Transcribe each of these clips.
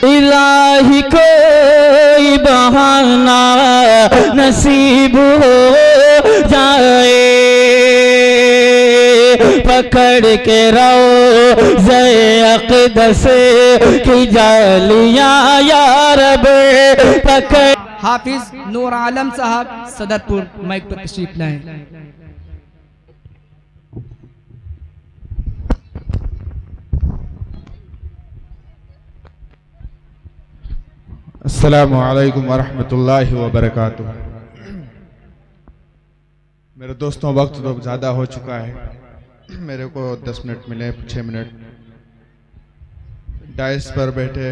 इलाही कोई बहाना नसीब हो जाए, पकड़ के रोज़े अक़दस की जालियां या रब पकड़। हाफिज नूर आलम साहब सदरपुर माइक पर तशरीफ लाएं। अस्सलामु अलैकुम वरहमतुल्लाहि वबरकातुह। मेरे दोस्तों, वक्त तो ज़्यादा हो चुका है, मेरे को 10 मिनट मिले, 6 मिनट। डाइस पर बैठे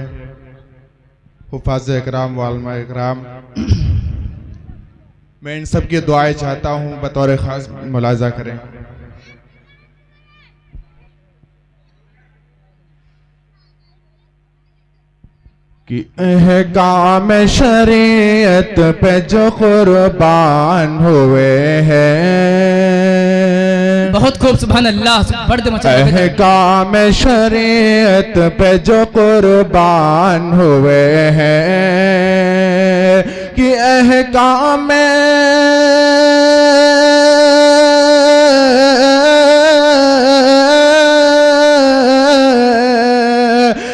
हुफ़ाज़ इकराम वालमा इकराम, मैं इन सब की दुआएं चाहता हूँ, बतौर ख़ास मुलाज़ा करें। कि अहकाम शरीयत पे जो कुर्बान हुए हैं, बहुत खूब, सुभान अल्लाह, बढ़ दे मचा। अहकाम शरीयत पे जो कुर्बान हुए हैं, कि अहकाम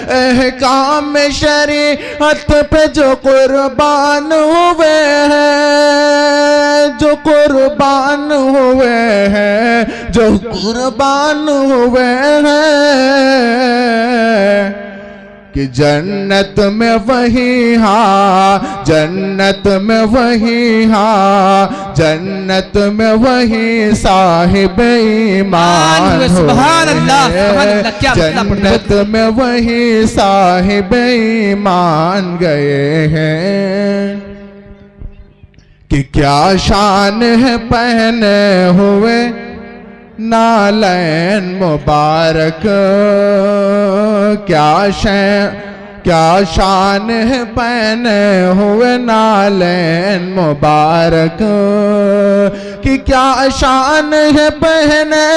अहकाम शरीयत पे जो कुर्बान हुए हैं, जो कुर्बान हुए हैं, जो कुर्बान हुए हैं, कि जन्नत में वही हाँ, जन्नत में वही हाँ, जन्नत में वही साहिब ईमान सुभान अल्लाह, सुभान अल्लाह, क्या जन्नत में वही साहिब ईमान गए हैं। कि क्या शान है पहने हुए नालैन मुबारक, क्या शान है पहने हुए नालैन मुबारक, कि क्या शान है पहने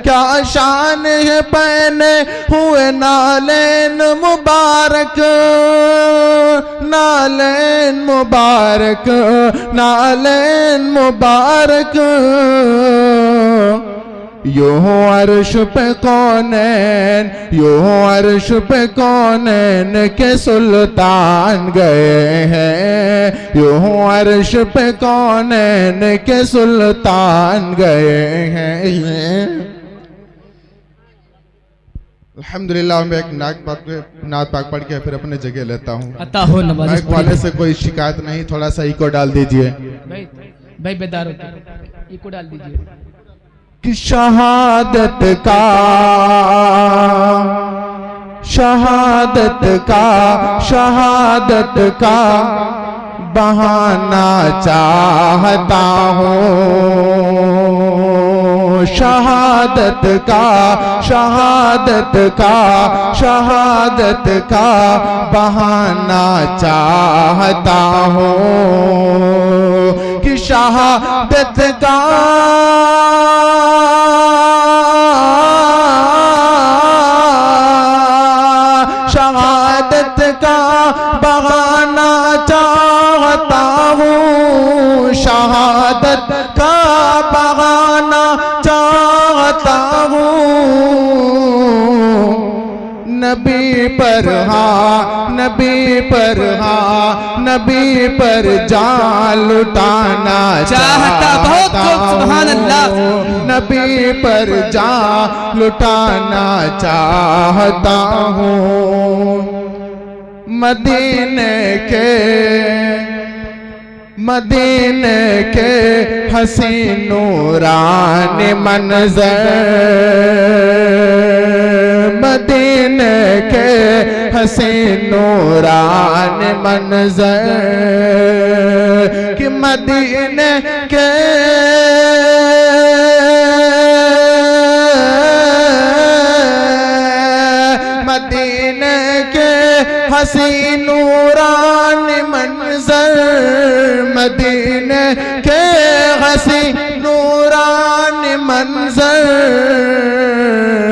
क्या शान है पहने हुए नालैन मुबारक, नालैन मुबारक, नालैन मुबारक। यूं अर्श पे कौनैन, यूं अर्श पे कौनैन के सुल्तान गए हैं, यूं अर्श पे कौनैन के सुल्तान गए हैं। अल्हम्दुलिल्लाह, मैं एक नात पाक पढ़ के फिर अपने जगह लेता हूँ। अता हो नवाज़ माइक वाले से कोई शिकायत नहीं, थोड़ा सा इको डाल दीजिए। भाई बेदार होकर इको डाल दीजिए। कि शहादत का, शहादत का, शहादत का बहाना चाहता हूँ, शहादत का, शहादत का, शहादत का बहाना चाहता हूँ, कि शहादत का शहादत का बहाना चाहता हूँ, शहादत का बहाना चाहता हूँ। नबी पर हाँ, नबी पर हाँ, नबी पर जान लुटाना चाहता, बहुत खूब, सुभान अल्लाह। नबी पर जान लुटाना चाहता हूँ। मदीने के हसीन नूरानी मंज़र, मदीने के हसीन नूरानी मंज़र, कि मदीने के मदीने के हसीन नूरानी मंज़र, मदीने के हसीन नूरानी मंज़र, मंजर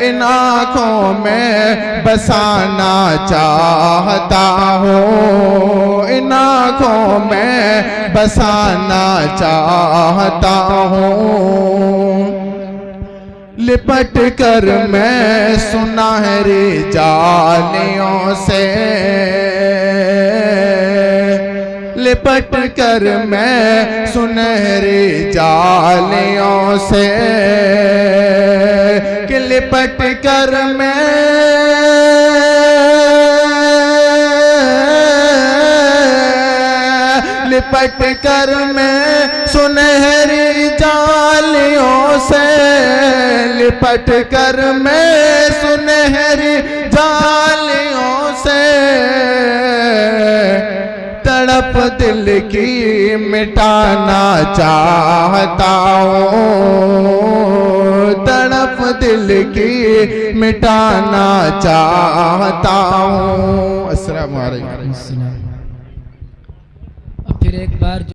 इन आँखों में बसाना चाहता हूँ, इन आँखों में बसाना चाहता हूँ। लिपट कर मैं सुनहरी जालियों से, लिपट कर मैं सुनहरी जालियों से, कि लिपट कर मैं लिपट कर मैं सुनहरी जालियों से, लिपट कर मैं सुनहरी जालियों से तड़प दिल की मिटाना चाहता हूँ, तड़प दिल की मिटाना चाहता हूँ। अस्सलामु अलैकुम। अब फिर एक बार